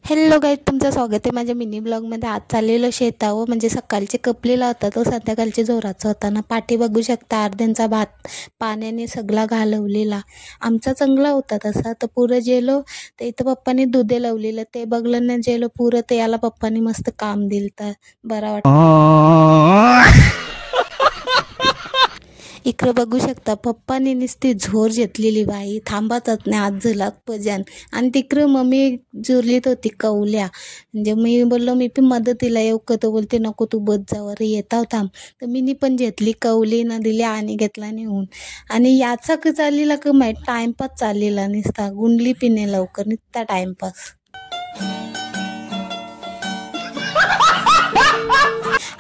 Hello guys, तुमचं स्वागत आहे माझ्या मिनी ब्लॉगमध्ये. आज चाललेलं शेतावं, म्हणजे सकाळचे कपलेला होता तो संध्याकाळचे जोराचा होता ना. पाठी बघू शकता, अर्ध्यांचा भात पाण्याने सगळा घालवलेला. आमचा चांगला होता तसा. तर पुरं जेलो तर इथं पप्पानी दुधे लावलेलं, ते बघलं ना जेलो पुरं. तर याला पप्पानी मस्त काम दिलं, तर बरा वाटतं. इकडं बघू शकता, पप्पानी नुसती झोर घेतलेली बाई, थांबतच नाही आज झुलात पजान. आणि तिकडं मम्मी जुरलीत होती कवल्या. म्हणजे मी बोललो मी पण मदतीला येऊ का, तो बोलते नको तू बस जावर येताव थांब. तर मीनी पण घेतली कवली ना, दिली आणि घेतला नेऊन. आणि याचा का चाललेला का माहीत, टाइमपास चाललेला नुसता. गुंडली पिणे लवकर नुसता टाइमपास.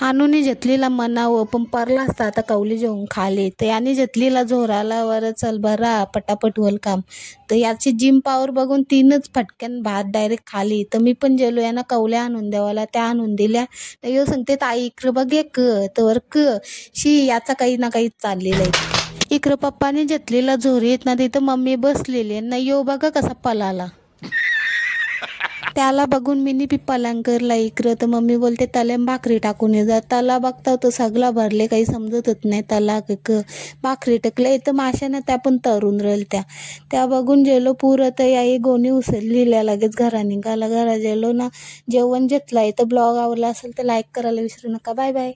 आणूनी घेतलीला मनावं, पण परला असता आता कवली जेवून खाली. तर याने घेतलीला जोराला, वर चल बरा पटापट होल काम. तर याची जिम पॉवर बघून तीनच फटक्यान भात डायरेक्ट खाली. तर मी पण जेलो, यांना कवल्या आणून द्यावाला, त्या आणून दिल्या. तर यो सांगते ताई इकडं बघे तर शी याचा काही ना काही चाललेलं आहे. इकडं पप्पाने घेतलेला झोरीत ना, तिथं मम्मी बसलेली ना. यो बघा कसा पलाला. त्याला बघून मीनी पी पलंगरला इकडं. तर मम्मी बोलते तल्याम भाकरी टाकून ये जा. तला बघता तो सगळा भरले, काही समजतच नाही. तला भाकरी टाकले इथं माशानं, त्या पण तरून राहील त्या बघून जेलो पुरं. तर याही गोणी उचललेल्या लगेच घरा निघाला. घरा जेलो ना, जेवण घेतला. इथं ब्लॉग आवडला असेल तर लाईक करायला विसरू नका. Bye bye.